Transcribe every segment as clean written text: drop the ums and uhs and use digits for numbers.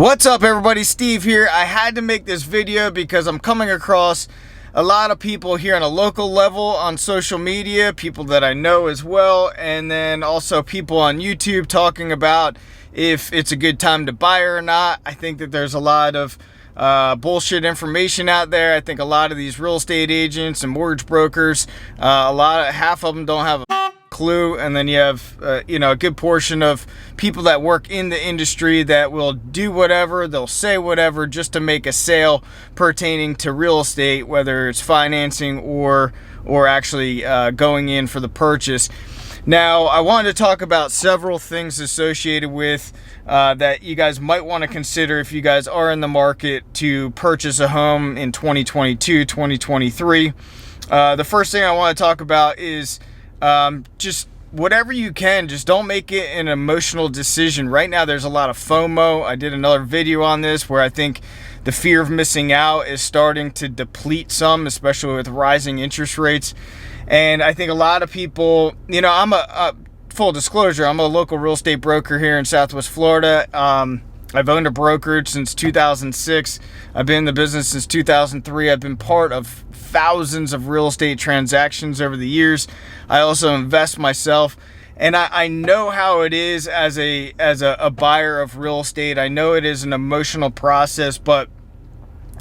What's up everybody, Steve here. I had to make this video because I'm coming across a lot of people here on a local level on social media, people that I know as well, and then also people on YouTube talking about if it's a good time to buy or not. I think that there's a lot of bullshit information out there. I think a lot of these real estate agents and mortgage brokers, half of them don't have a clue, and then you have a good portion of people that work in the industry that will do whatever, they'll say whatever just to make a sale pertaining to real estate, whether it's financing or actually going in for the purchase. Now, I wanted to talk about several things associated with that you guys might want to consider if you guys are in the market to purchase a home in 2022, 2023. The first thing I want to talk about is just whatever you can, just don't make it an emotional decision. Right now there's a lot of FOMO. I did another video on this where I think the fear of missing out is starting to deplete some, especially with rising interest rates. And I think a lot of people, I'm a full disclosure, I'm a local real estate broker here in Southwest Florida. I've owned a brokerage since 2006. I've been in the business since 2003. I've been part of thousands of real estate transactions over the years. I also invest myself, and I know how it is as a buyer of real estate. I know it is an emotional process, but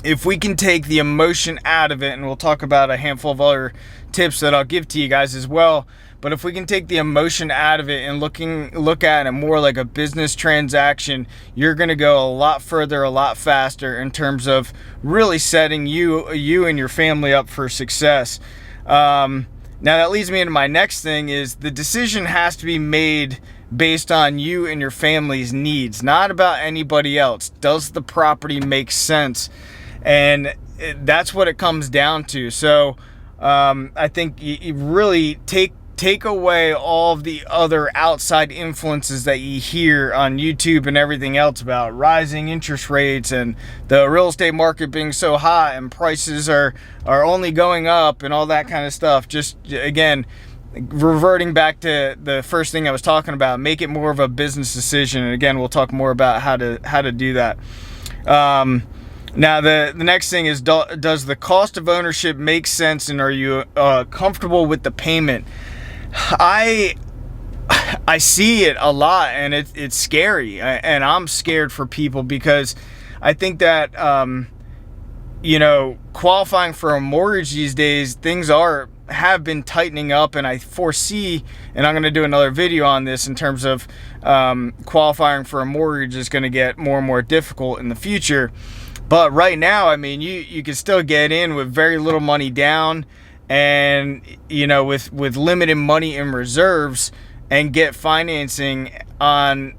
if we can take the emotion out of it, and we'll talk about a handful of other tips that I'll give to you guys as well, but if we can take the emotion out of it and look at it more like a business transaction, you're going to go a lot further, a lot faster in terms of really setting you and your family up for success. Now that leads me into my next thing, is the decision has to be made based on you and your family's needs, not about anybody else. Does the property make sense? And that's what it comes down to. So I think you really take away all of the other outside influences that you hear on YouTube and everything else about rising interest rates and the real estate market being so hot and prices are only going up and all that kind of stuff. Just, again, reverting back to the first thing I was talking about, make it more of a business decision. And again, we'll talk more about how to do that. Now, the next thing is, does the cost of ownership make sense, and are you comfortable with the payment? I see it a lot, and it's scary, and I'm scared for people because I think that qualifying for a mortgage these days, things have been tightening up, and I foresee, and I'm going to do another video on this in terms of qualifying for a mortgage is going to get more and more difficult in the future. But right now, I mean, you can still get in with very little money down, and with limited money in reserves, and get financing on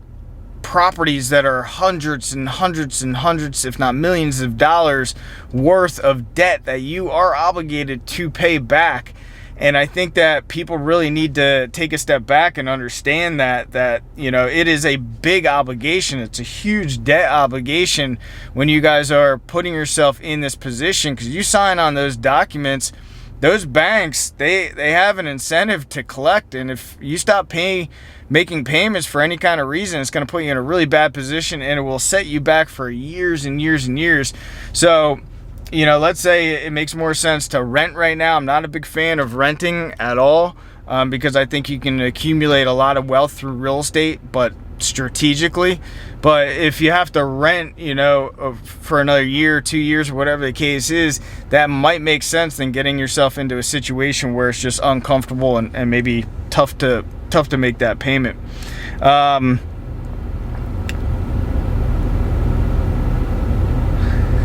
properties that are hundreds and hundreds and hundreds, if not millions of dollars worth of debt that you are obligated to pay back. And I think that people really need to take a step back and understand that it is a big obligation. It's a huge debt obligation when you guys are putting yourself in this position, because you sign on those documents. Those banks, they have an incentive to collect, and if you stop making payments for any kind of reason, it's going to put you in a really bad position, and it will set you back for years and years and years. So, let's say it makes more sense to rent right now. I'm not a big fan of renting at all, because I think you can accumulate a lot of wealth through real estate, but strategically. But if you have to rent, for another year, 2 years, or whatever the case is, that might make sense than getting yourself into a situation where it's just uncomfortable and maybe tough to make that payment.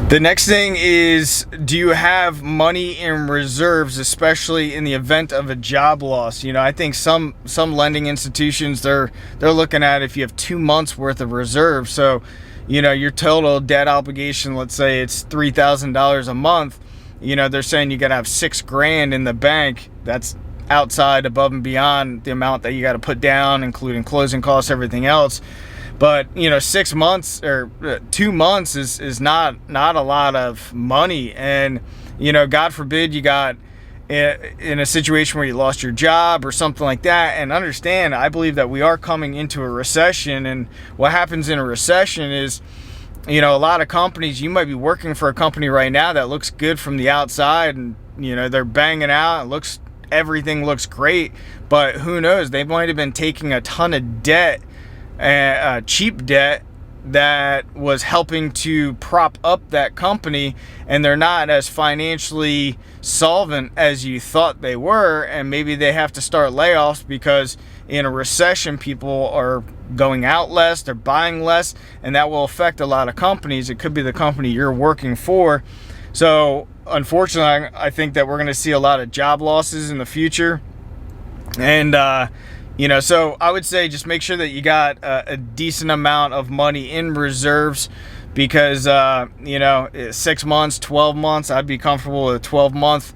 The next thing is, do you have money in reserves, especially in the event of a job loss? I think some lending institutions, they're looking at if you have 2 months worth of reserve. So, your total debt obligation, let's say it's $3,000 a month, they're saying you got to have $6,000 in the bank. That's outside, above and beyond the amount that you got to put down, including closing costs, everything else. But 6 months or 2 months is not a lot of money. And God forbid you got in a situation where you lost your job or something like that. And understand, I believe that we are coming into a recession, and what happens in a recession is you know, a lot of companies, you might be working for a company right now that looks good from the outside, and you know, they're banging out, everything looks great, but who knows, they might have been taking a ton of debt, cheap debt, that was helping to prop up that company, and they're not as financially solvent as you thought they were, and maybe they have to start layoffs because in a recession people are going out less, they're buying less, and that will affect a lot of companies. It could be the company you're working for. So unfortunately, I think that we're going to see a lot of job losses in the future. And you know, so I would say just make sure that you got a decent amount of money in reserves, because you know, 6 months, 12 months, I'd be comfortable with a 12-month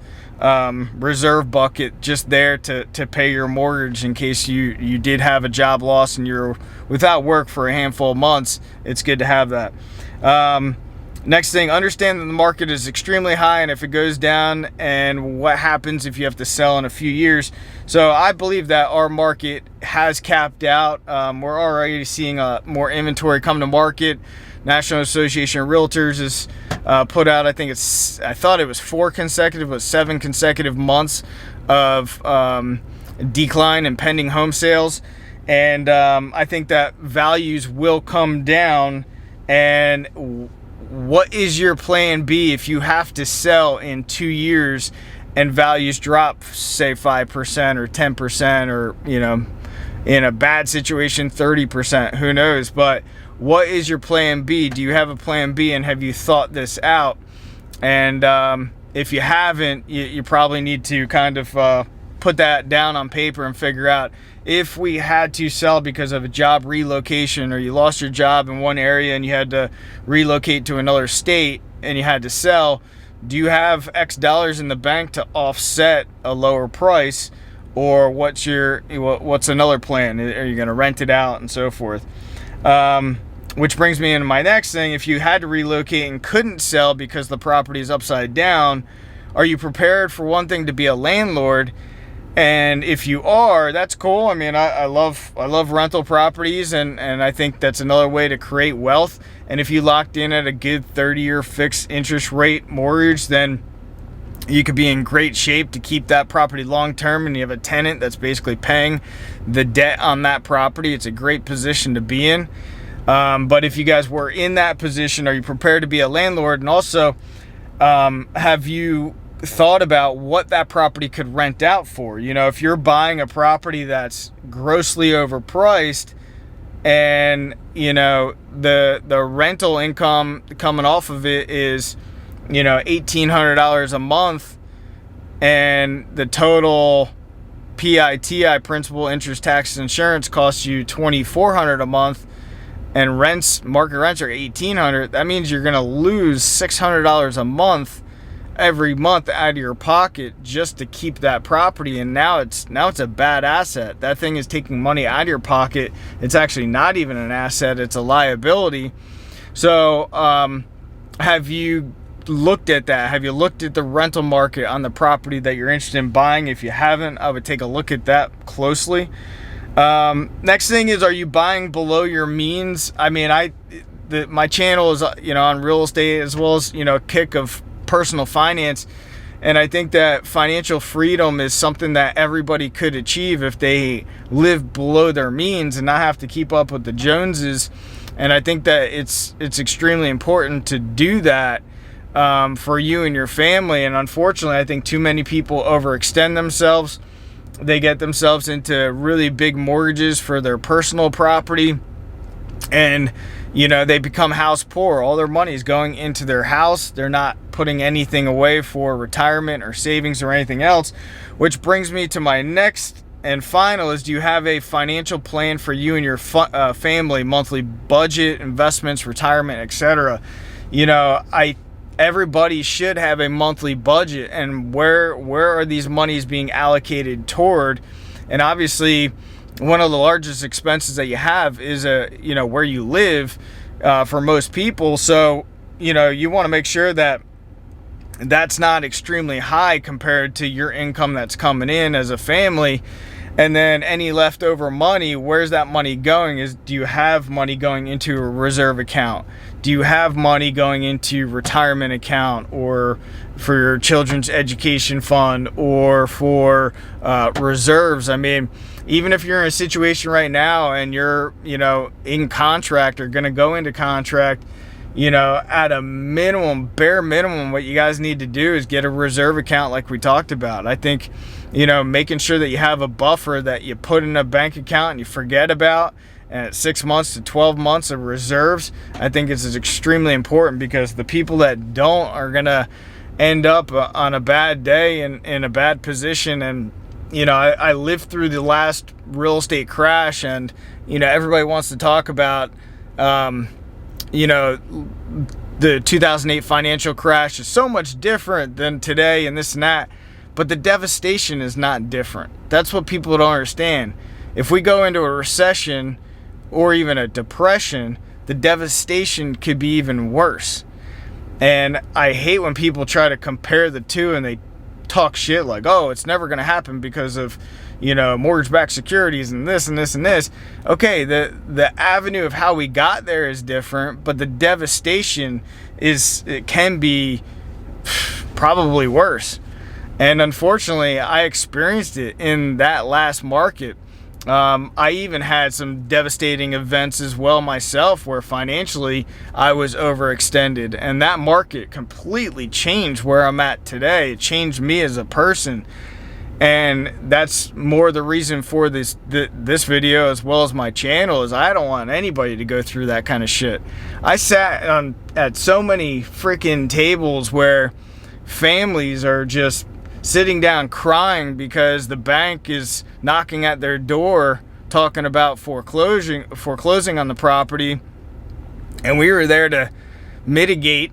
reserve bucket just there to pay your mortgage in case you did have a job loss and you're without work for a handful of months. It's good to have that. Next thing, understand that the market is extremely high, and if it goes down, and what happens if you have to sell in a few years. So I believe that our market has capped out. We're already seeing more inventory come to market. National Association of Realtors has put out, I thought it was 7 consecutive months of decline in pending home sales. And I think that values will come down. And what is your plan B if you have to sell in 2 years and values drop, say 5% or 10%, or, you know, in a bad situation 30%, who knows? But what is your plan B? Do you have a plan B, and have you thought this out? And if you haven't, you probably need to kind of put that down on paper and figure out, if we had to sell because of a job relocation, or you lost your job in one area and you had to relocate to another state and you had to sell, do you have X dollars in the bank to offset a lower price? Or what's another plan? Are you going to rent it out and so forth? Which brings me into my next thing. If you had to relocate and couldn't sell because the property is upside down, are you prepared for one thing to be a landlord? And if you are, that's cool. I mean, I love rental properties, and I think that's another way to create wealth. And if you locked in at a good 30-year fixed interest rate mortgage, then you could be in great shape to keep that property long term, and you have a tenant that's basically paying the debt on that property. It's a great position to be in. But if you guys were in that position, are you prepared to be a landlord? And also, have you thought about what that property could rent out for? You know, if you're buying a property that's grossly overpriced, and you know, the rental income coming off of it is, you know, $1,800 a month, and the total PITI, principal, interest, taxes, insurance, costs you $2,400 a month, and market rents are $1,800, that means you're gonna lose $600 a month every month out of your pocket just to keep that property. And now it's a bad asset. That thing is taking money out of your pocket. It's actually not even an asset, it's a liability. So have you looked at that? Have you looked at the rental market on the property that you're interested in buying? If you haven't, I would take a look at that closely. Next thing is, are you buying below your means? I mean, my channel is, you know, on real estate, as well as, you know, a kick of personal finance, and I think that financial freedom is something that everybody could achieve if they live below their means and not have to keep up with the Joneses. And I think that it's extremely important to do that for you and your family. And unfortunately, I think too many people overextend themselves. They get themselves into really big mortgages for their personal property, and you know, they become house poor. All their money is going into their house. They're not putting anything away for retirement or savings or anything else. Which brings me to my next and final is, do you have a financial plan for you and your family? Monthly budget, investments, retirement, etc. You know, everybody should have a monthly budget, and where are these monies being allocated toward? And obviously, one of the largest expenses that you have is you know, where you live for most people. So, you know, you want to make sure that that's not extremely high compared to your income that's coming in as a family. And then any leftover money, where's that money going? Do you have money going into a reserve account? do you have money going into your retirement account, or for your children's education fund, or for reserves? I mean, even if you're in a situation right now and you're, you know, in contract or going to go into contract, you know, at a minimum, bare minimum, what you guys need to do is get a reserve account like we talked about. I think, you know, making sure that you have a buffer that you put in a bank account and you forget about, and at 6 months to 12 months of reserves, I think is extremely important, because the people that don't are going to end up on a bad day and in a bad position. And, you know, I lived through the last real estate crash, and, you know, everybody wants to talk about, you know, the 2008 financial crash is so much different than today and this and that. But the devastation is not different. That's what people don't understand. If we go into a recession or even a depression, the devastation could be even worse. And I hate when people try to compare the two and they talk shit like, oh, it's never going to happen because of, you know, mortgage-backed securities and this and this and this. Okay, the avenue of how we got there is different, but the devastation it can be probably worse. And unfortunately, I experienced it in that last market. I even had some devastating events as well myself, where financially I was overextended, and that market completely changed where I'm at today. It changed me as a person, and that's more the reason for this video, as well as my channel, is I don't want anybody to go through that kind of shit. I sat at so many freaking tables where families are just sitting down crying because the bank is knocking at their door talking about foreclosing on the property, and we were there to mitigate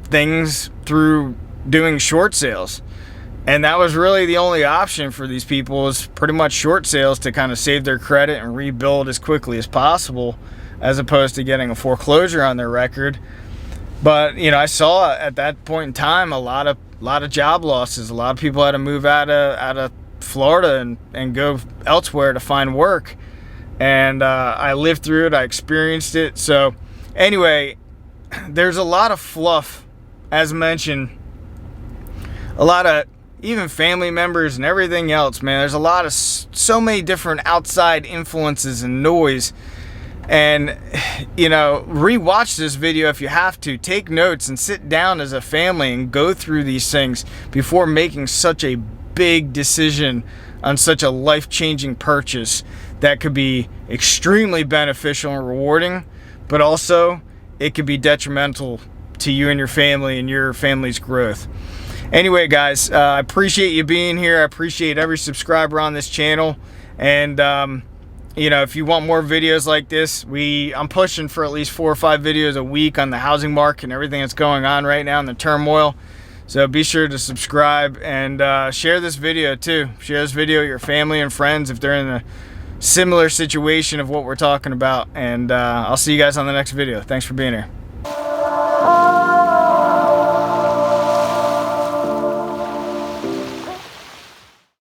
things through doing short sales. And that was really the only option for these people, was pretty much short sales to kind of save their credit and rebuild as quickly as possible, as opposed to getting a foreclosure on their record. But, you know, I saw at that point in time a lot of job losses. A lot of people had to move out of Florida and go elsewhere to find work. And I lived through it. I experienced it. So anyway, there's a lot of fluff, as mentioned. A lot of even family members and everything else, man. There's a lot of so many different outside influences and noise. And, you know, rewatch this video if you have to. Take notes and sit down as a family and go through these things before making such a big decision on such a life-changing purchase that could be extremely beneficial and rewarding, but also it could be detrimental to you and your family and your family's growth. Anyway, guys, I appreciate you being here. I appreciate every subscriber on this channel. And, you know, if you want more videos like this, I'm pushing for at least 4 or 5 videos a week on the housing market and everything that's going on right now in the turmoil. So be sure to subscribe and share this video too. Share this video with your family and friends if they're in a similar situation of what we're talking about. And I'll see you guys on the next video. Thanks for being here.